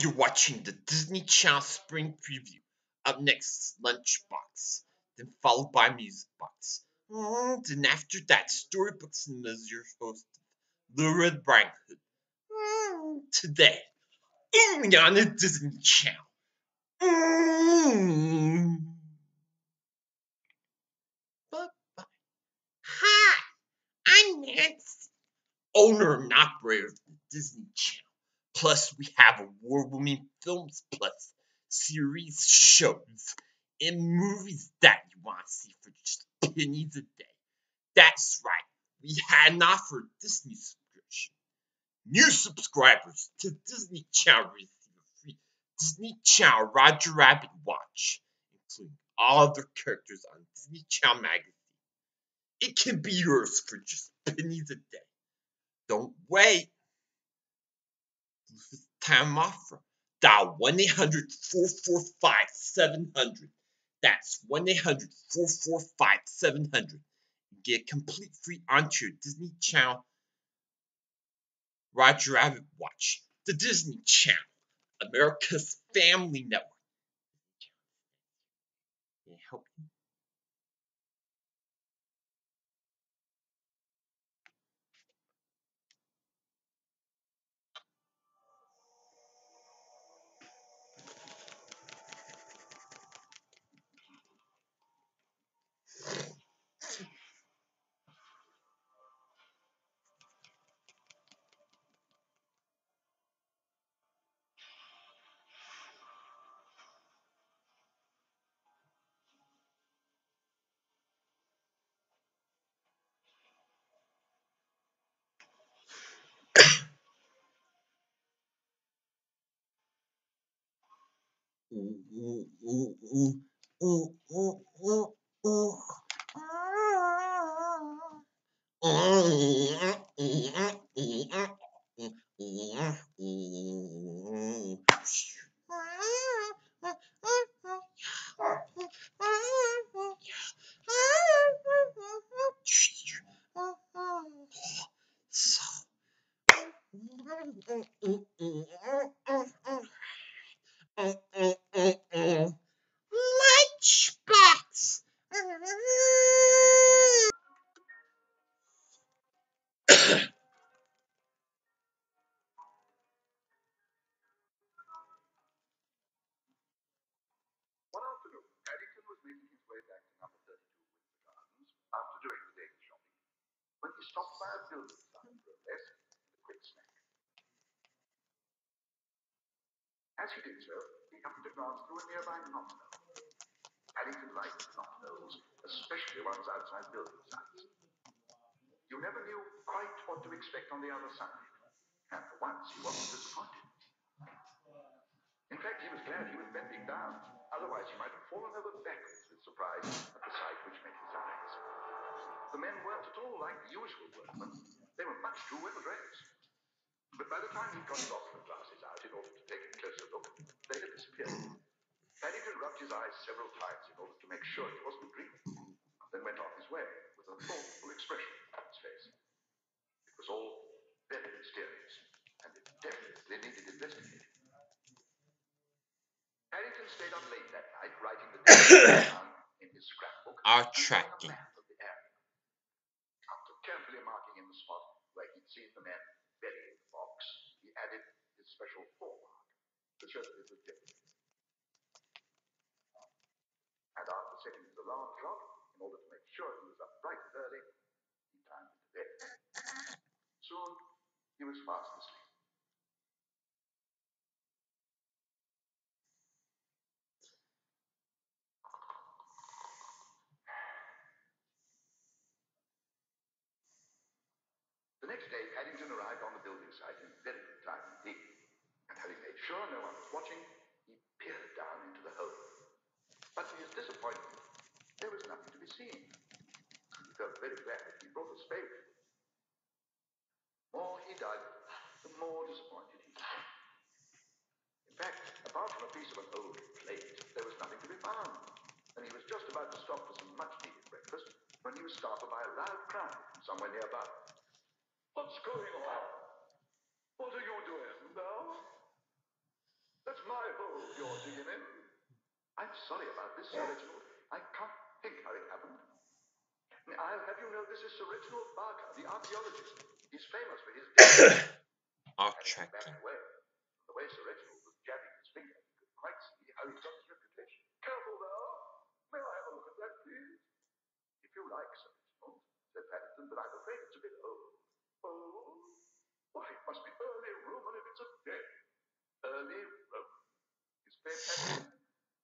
You're watching the Disney Channel Spring Preview. Up next, Lunchbox, then followed by Music Box. Then after that, Storybook Cinemas, your host, The Red Riding Hood. Today, only on the Disney Channel. Bye-bye. Hi, I'm Nancy, owner and operator of the Disney Channel. Plus, we have award-winning films, plus series, shows, and movies that you want to see for just pennies a day. That's right, we had an offer Disney subscription. New subscribers to Disney Channel receive a free Disney Channel Roger Rabbit watch, including all other characters on Disney Channel magazine. It can be yours for just pennies a day. Don't wait. This time offer. Dial 1-800-445-700. That's 1-800-445-700. And get a complete free onto your Disney Channel Roger Rabbit watch. The Disney Channel, America's Family Network. Can I help you? Lunchbox. One afternoon, Paddington was making his way back to number 32 Windsor Gardens after doing the day's shopping when he stopped by a building site for a rest and a quick snack. As he did so, he happened to glance through a nearby knot-hole. Paddington liked knot-holes, especially ones outside building sites. You never knew quite what to expect on the other side, and for once he wasn't disappointed. In fact, he was glad he was bending down, otherwise he might have fallen over backwards with surprise at the sight which met his eyes. The men weren't at all like the usual workmen. They were much too well dressed. But by the time he got his opera glasses out in order to take a closer look, they had disappeared. Paddington rubbed his eyes several times in order to make sure he wasn't dreaming, then went on his way with a thoughtful expression on his face. It was all very mysterious, and it definitely needed investigating. Paddington stayed up late that night, writing the details down in his scrapbook Our and drawing a tracking. map of the area. After carefully marking in the spot where he'd seen the men burying the box, he added his special foremark to show that it was different. And after setting his alarm clock, in order to make sure he was up bright and early, he climbed into bed. Soon, he was fast asleep. The next day, Paddington arrived on the building site in very good time indeed. And having made sure no one was watching, he peered down into the hole. But to his disappointment, there was nothing to be seen. He felt very glad that he brought a spade with him. The more he dug, the more disappointed he became. In fact, apart from a piece of an old plate, there was nothing to be found. And he was just about to stop for some much-needed breakfast when he was startled by a loud cry from somewhere nearby. What's going on? What are you doing now? Careful, you're digging in. I'm sorry about this, Sir Reginald. I can't think how it happened. I'll have you know this is Sir Reginald Barker, the archaeologist. He's famous for his Off and tracking. back away. The way Sir Reginald was jabbing his finger, you could quite see how he got his reputation. Careful now. May I have a look at that, please? If you like, Sir Reginald, said Paddington, but I'm afraid it's a bit old. Old? Why, it must be early Roman if it's a day. Early Roman. His face had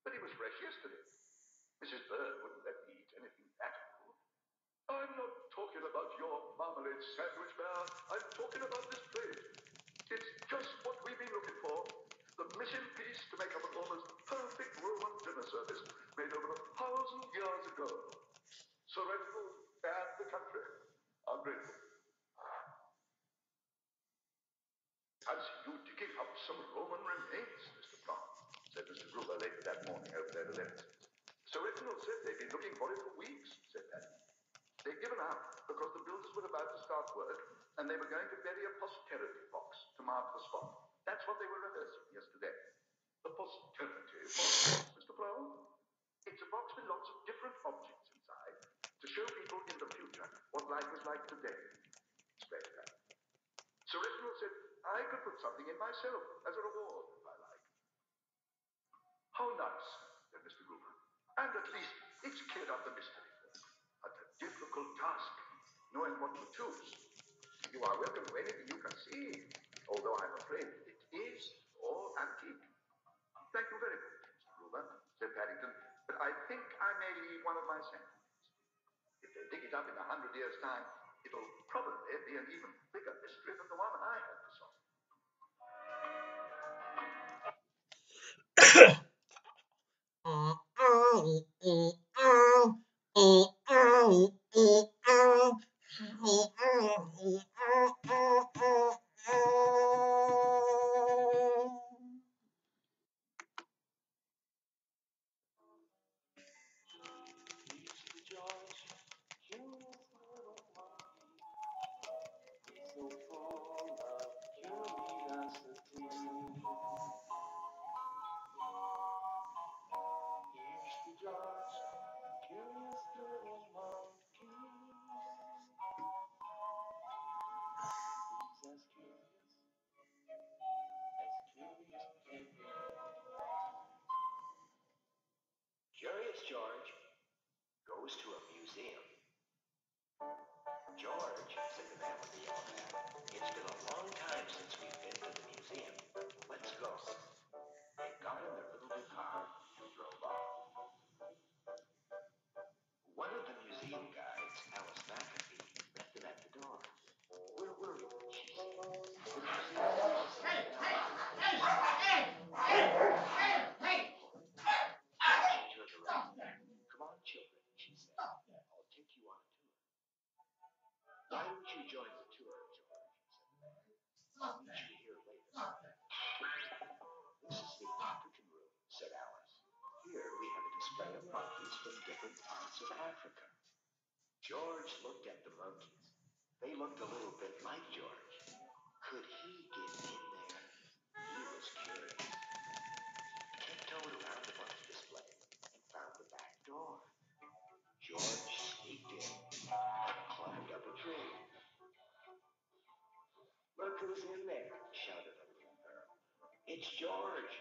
but he was fresh yesterday. Mrs. Bird wouldn't let me eat anything that old. I'm not talking about your marmalade sandwich, Bear. I'm talking about this plate. It's just what we've been looking for. The missing piece to make up an almost perfect Roman dinner service made over 1,000 years ago. Sir Reginald and the country are grateful. I see you digging up some Roman remains, Mr. Brown, said Mr. Gruber later that morning over their delivery. Sir Reginald said they'd been looking for it for weeks, said Paddy. They'd given up because the builders were about to start work and they were going to bury a posterity box to mark the spot. That's what they were rehearsing yesterday. The posterity box, Mr. Brown? It's a box with lots of different objects inside to show people in the future what life was like today, explained Paddy. Sir Reginald said I could put something in myself as a reward if I like. How nice, said Mr. Gruber. And at least it's cleared up the mystery. But a difficult task, knowing what to choose. You are welcome to anything you can see, although I'm afraid it is all antique. Thank you very much, Mr. Gruber, said Paddington, but I think I may leave one of my samples. If they dig it up in 100 years' time, it'll probably be an even bigger mystery than the one I had to solve. Curious George goes to a museum. George, said the man with the yellow hat, it's been a long time since we've been to the museum. Let's go. They got in their little blue car and drove off. One of the museum guides, Alice McAfee, met them at the door. Where were you? She said. The Come on, children, she said. I'll take you on a tour. Why don't you join the tour, George? Said the man. I'll meet you here later. This is the African room, said Alice. Here we have a display of monkeys from different parts of Africa. George looked at the monkeys. They looked a little bit like George. Could he get in there? He was curious. He tiptoed around the monkey display and found the back door. George sneaked in and climbed up a tree. Look who's in there, shouted a little girl. It's George.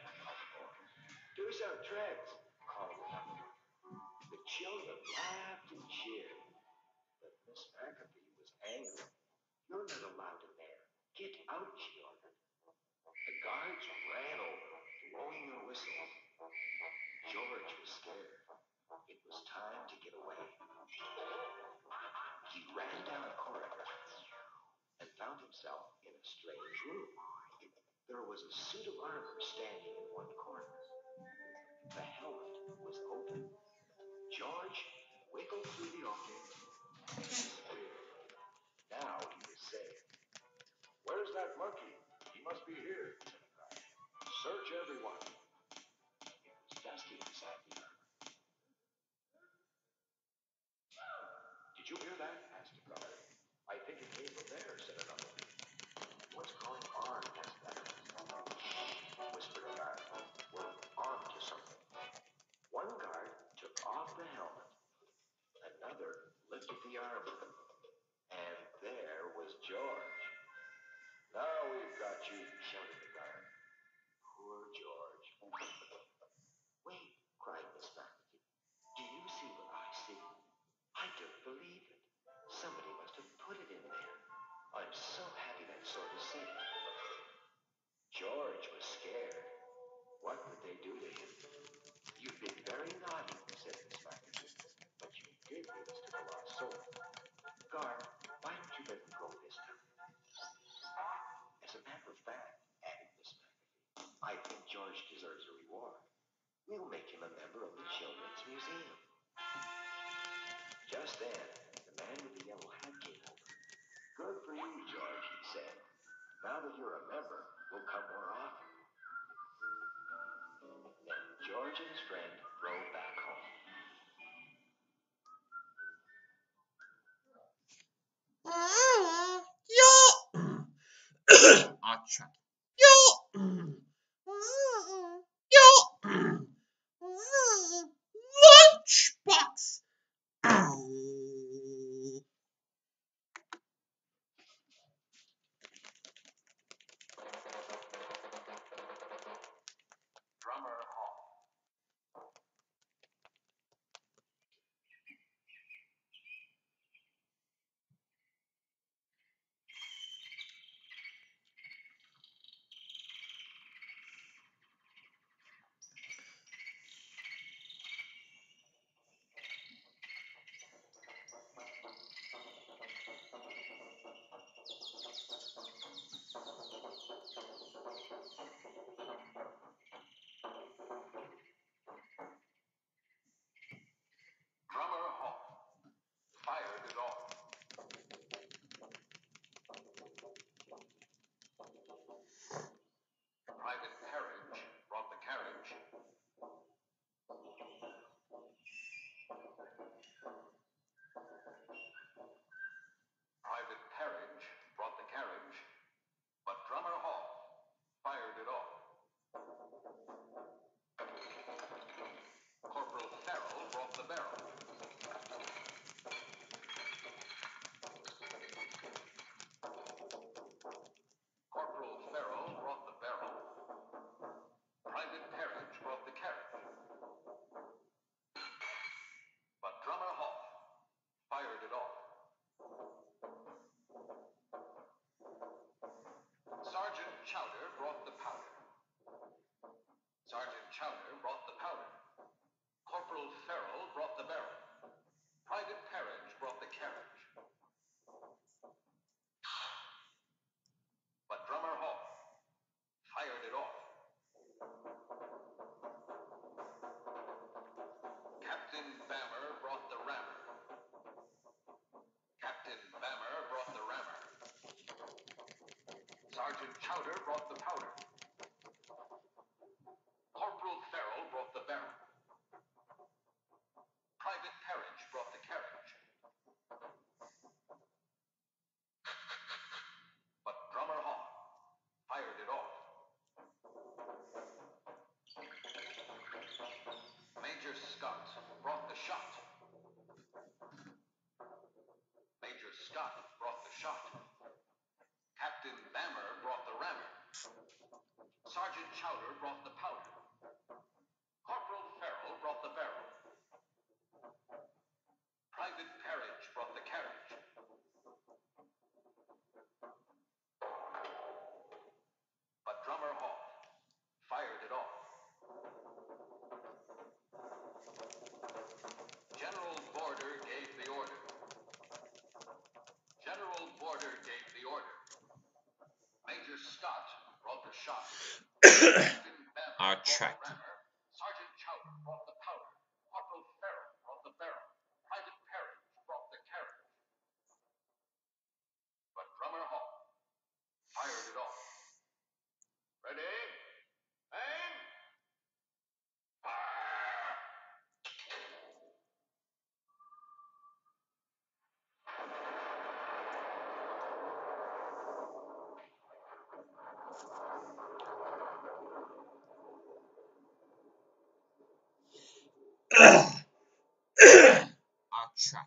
Do some tricks, called another. The children laughed and cheered, but Miss McAfee was angry. You're not allowed in there. Get out, she ordered. The guards ran over, blowing their whistles. George was scared. It was time to get away. He ran down a corridor and found himself in a strange room. There was a suit of armor standing in one corner. The helmet was open. George wiggled through the opening and disappeared. Now he was safe. Where's that monkey? He must be here, said a guard. Search everyone. It was dusty inside the armor. Did you hear that? Asked a guard. I think it came from there, said another. What's going on? Asked Alice. Whispered a guard. We're army. And there was George. "Now we've got you," shouted the guard. Poor George. "Wait," cried Miss McAfee. "Do you see what I see? I don't believe it. Somebody must have put it in there. I'm so happy that sword is safe." George was scared. What would they do to him? "You've been very naughty," said Miss McAfee, "but you did lead us to the lost sword. Guard, why don't you let me go this time?" "As a matter of fact," added Miss McAfee, "I think George deserves a reward. We'll make him a member of the Children's Museum." Just then, the man with the yellow hat came over. "Good for you, George," he said. "Now that you're a member, we'll come more often." Then George and his friend drove back home. Yo. I'll try. Yo. Yo. Lunchbox. Drummer Hall. Drummer Hall. Fired it off. Private Carriage brought the carriage. Private Carriage brought the carriage, but Drummer Hall fired it off. Corporal Farrell brought the barrel. Corporal Farrell brought the barrel. Private Carriage brought the carriage, but Drummer Hall fired it off. Sergeant Chowder brought the powder. Sergeant Chowder brought the powder. Corporal Farrell brought the barrel. Private Carriage brought the carriage, but Drummer Hall fired it off. Captain Bammer brought the rammer. Captain Bammer brought the rammer. Sergeant Chowder brought the powder. Corporal Farrell brought the barrel. Private Carriage brought the carriage, but Drummer Hall fired it off. Major Scott brought the shot. Major Scott brought the shot. Captain Bammer brought the rammer. Sergeant Chowder brought the powder. Corporal Farrell brought the barrel. Private Carriage brought the carriage, but Drummer Hall fired it off. General Border gave the order. General Border gave the order. Major Scott brought the shot. Captain Bammer I'll brought try. the rammer. Sergeant Chowder brought the powder. Corporal Farrell brought the barrel. Private Carriage brought the carriage, but Drummer Hall fired it off. Ready? Aim! Fire! I'll try.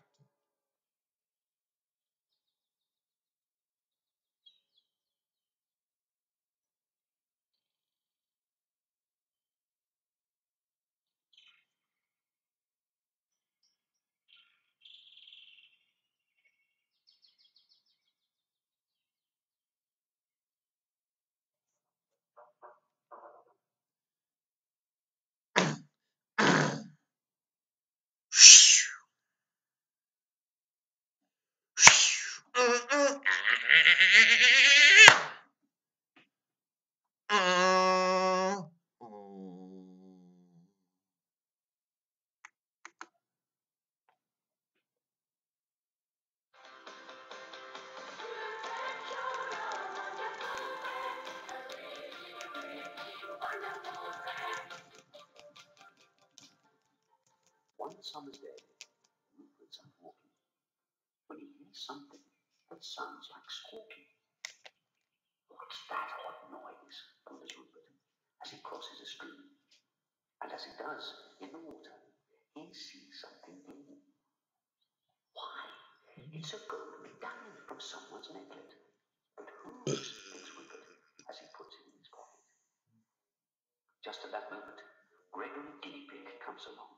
Uh, One summer's day, Rupert's out walking when he hears something that sounds like squawking. What's that odd noise? Wonders Rupert as he crosses a stream. And as he does, in the water, he sees something blue. Why? It's a gold medallion from someone's necklet. But whose? Thinks Rupert as he puts it in his pocket. Just at that moment, Gregory Guinea Pig comes along.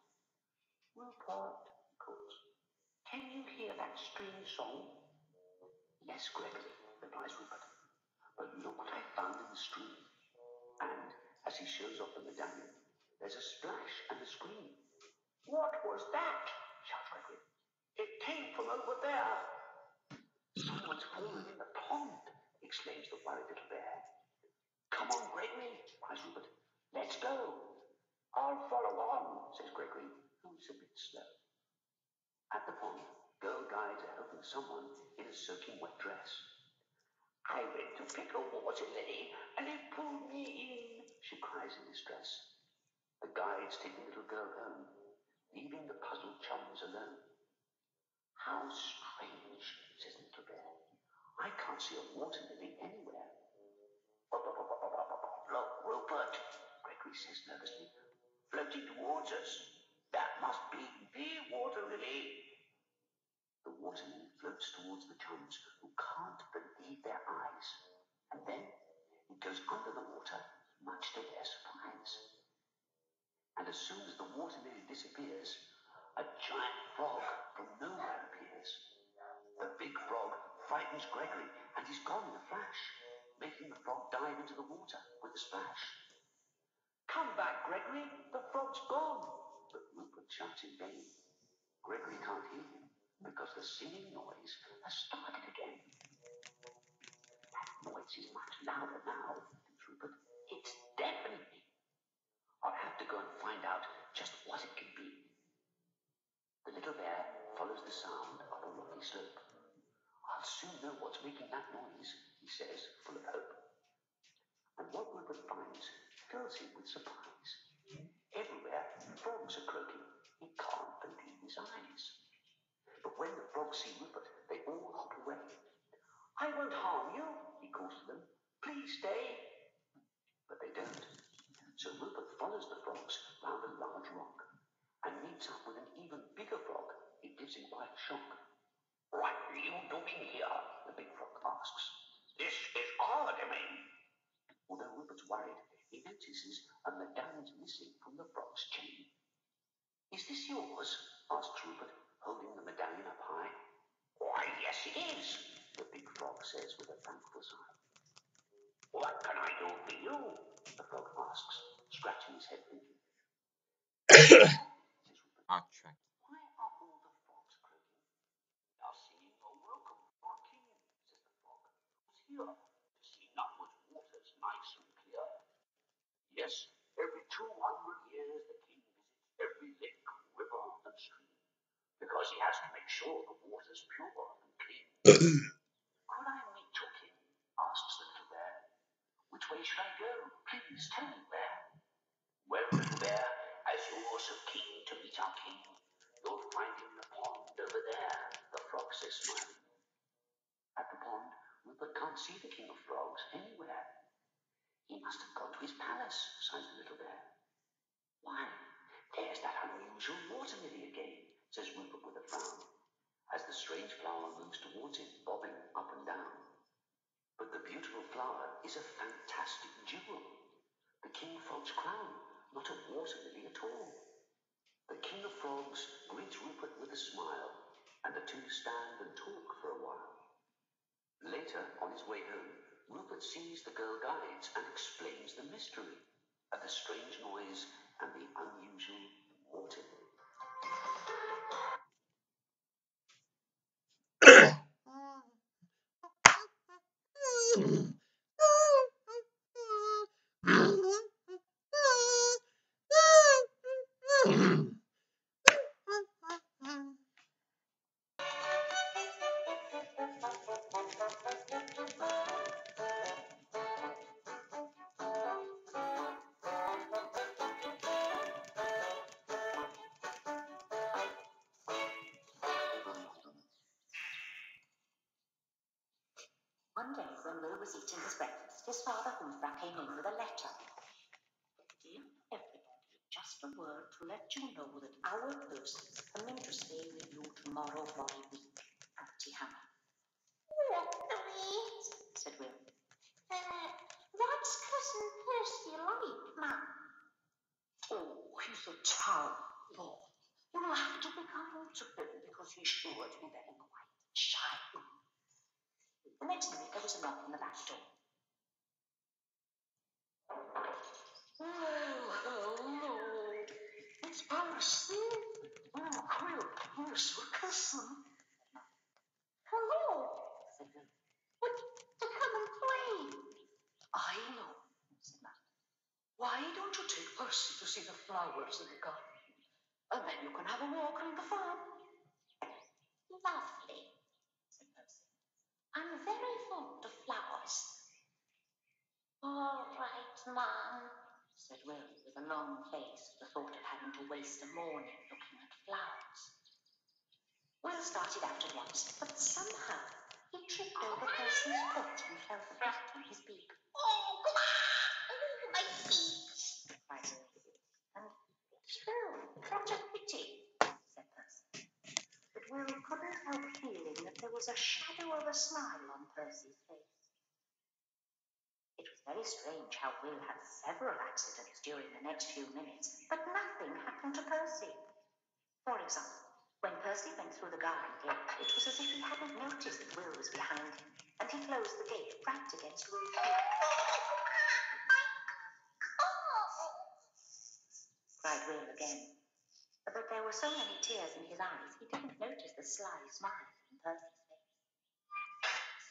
Rupert, he calls, can you hear that strange song? Yes, Gregory, replies Rupert. But look what I found in the stream. And as he shows off the medallion, there's a splash and a scream. What was that? Shouts Gregory. It came from over there. Someone's fallen in the pond, exclaims the worried little bear. Come on, Gregory, cries Rupert. Let's go. I'll follow on, says Gregory, who is a bit slow. At the pond, girl guides are helping someone in a soaking wet dress. I went to pick a water lily and it pulled me in, she cries in distress. The guides take the little girl home, leaving the puzzled chums alone. How strange, says the little bear. I can't see a water lily anywhere. Look, Rupert, Gregory says nervously, floating towards us. That must be the water lily. The water lily floats towards the chums who can't believe their eyes. And then it goes under the water, much to their surprise. And as soon as the water lily disappears, a giant frog from nowhere appears. The big frog frightens Gregory, and he's gone in a flash, making the frog dive into the water with a splash. Come back, Gregory, the frog's gone. But Rupert shouts in vain. Gregory can't hear him because the singing noise has started again. That noise is much louder now, thinks Rupert. It's deafening. I'll have to go and find out just what it can be. The little bear follows the sound up a rocky slope. I'll soon know what's making that noise, he says, full of hope. And what Rupert finds fills him with surprise. Everywhere, frogs are croaking. He can't believe his eyes. But when the frogs see Rupert, they all hop away. I won't harm you, he calls to them. Please stay. But they don't. So Rupert follows the frogs round a large rock and meets up with an even bigger frog. It gives him quite a shock. What are you doing here? The big frog asks. This is odd, I mean. Although Rupert's worried, he notices a medallion's missing from the frog's chain. Is this yours? Asks Rupert, holding the medallion up high. Why, yes it is, the big frog says with a thankful sigh. What can I do for you? The frog asks, scratching his head thinking. Says Rupert. I'll check. Why are all the frogs croaking? They are singing a welcome for our king, says the frog, who's here to see Nutwood waters nice and clear. Yes, every 200 years the king visits every lake, river, and stream, because he has to make sure the water's pure and clean. Could I meet your king? Asks the little bear. Which way should I go? Please tell me where. Well, little bear, as you're so keen to meet our king, you'll find him in the pond over there, the frog says smiling. At the pond, Rupert can't see the king of frogs anywhere. He must have gone to his palace, sighs the little bear. Why, there's that unusual water lily again, says Rupert with a frown, as the strange flower moves towards him, bobbing up and down. But the beautiful flower is a fantastic jewel. The king frog's crown, not a water lily at all. The king of frogs greets Rupert with a smile, and the two stand and talk for a while. Later, on his way home, Rupert sees the girl guides and explains the mystery of the strange noise and the unusual water lily. One day, when Will was eating his breakfast, his father Hoofra came in with a letter. Dear everybody, just a word to let you know that our Percy is coming to stay with you tomorrow for a week. Auntie Hannah. What the wait? Said Will. What's Cousin Percy like, Mum? Oh, he's a terrible boy. You'll have to be kind to him because he's sure to be very quiet and shy. The next minute there was a knock on the back door. Oh, hello. It's Percy. Oh, Will, here's your cousin. Hello. Said Will. But to come and play. I know, said Matt. Why don't you take Percy to see the flowers in the garden? And then you can have a walk around the farm. Lovely, Said Percy. I'm very fond of flowers. All right, Mum, said Will, with a long face at the thought of having to waste a morning looking at flowers. Will started out at once, but somehow he tripped over Percy's foot and fell flat on his beak. Oh, come on! My feet! Cried Will. And True, what a pity, said Percy. But Will couldn't help feeling that there was a shadow of a smile on Percy's face. It was very strange how Will had several accidents during the next few minutes, but nothing happened to Percy. For example, when Percy went through the garden gate, it was as if he hadn't noticed that Will was behind him, and he closed the gate right against Will's beak. Cried Will again. But there were so many tears in his eyes, he didn't notice the sly smile on Percy's face.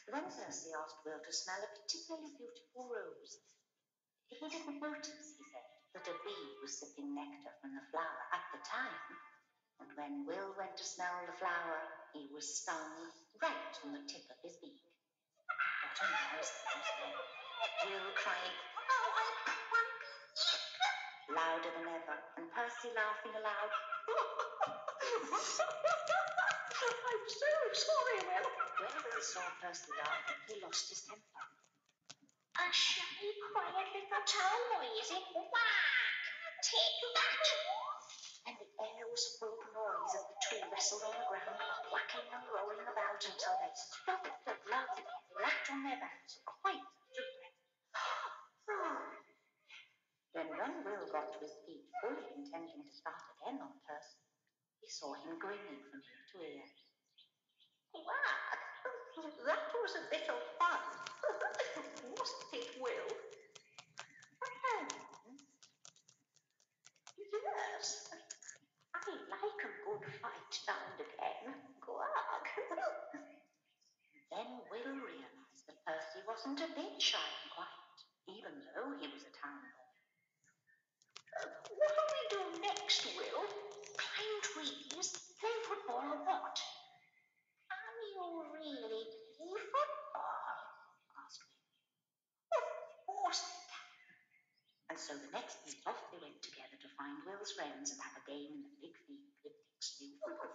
Then Percy asked Will to smell a particularly beautiful rose. He didn't notice, he said, that a bee was sipping nectar from the flower at the time, and when Will went to smell the flower, he was stung right on the tip of his beak. What a noise that was then! Will crying, oh, I want louder than ever, and Percy laughing aloud. I'm so sorry, Will. When Will saw Percy laughing, he lost his temper. A shy, quiet little town noisy whack. Take that. And the air was full of noise as the two wrestled on the ground, whacking and rolling about until they stopped the blood flat on their backs, quite out of breath. Then when Will got to his feet, fully intending to start again on Percy, he saw him grinning from ear to ear. Whack. That was a bit of fun. Wasn't it, Will? Yes. I like a good fight now and again. Gwag. Then Will realized that Percy wasn't a bit shy and quiet, even though he was a town boy. What'll we do next, Will? Climb trees? Play football or what? Can you really play football? Asked Will. Of course I can. And so the next week off they went together to find Will's friends and have a game in the big field with Dick's new football.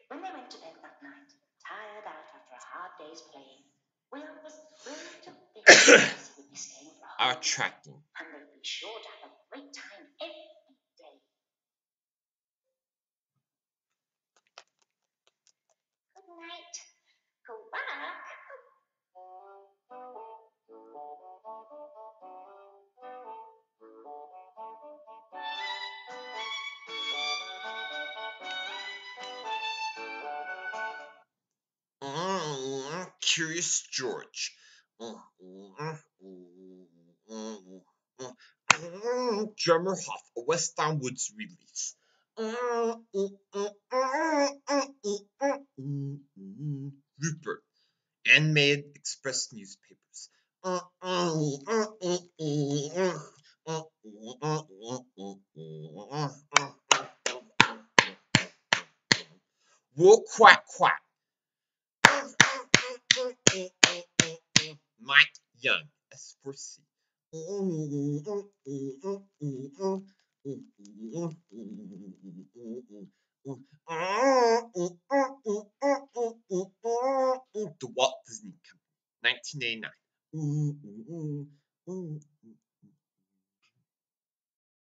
When they went to bed that night, tired out after a hard day's playing, Will was thrilled to think Percy would be staying for a whole week, Attracting. and they'd be sure to have a great time every day. Good night. Go back. Curious George. Drummer Hoff, a Westbound Woods release. Rupert, Animated Express newspapers. Wool quack quack. Mike Young, S4C. The Walt Disney 1989. Ooh, ooh, ooh, ooh, ooh.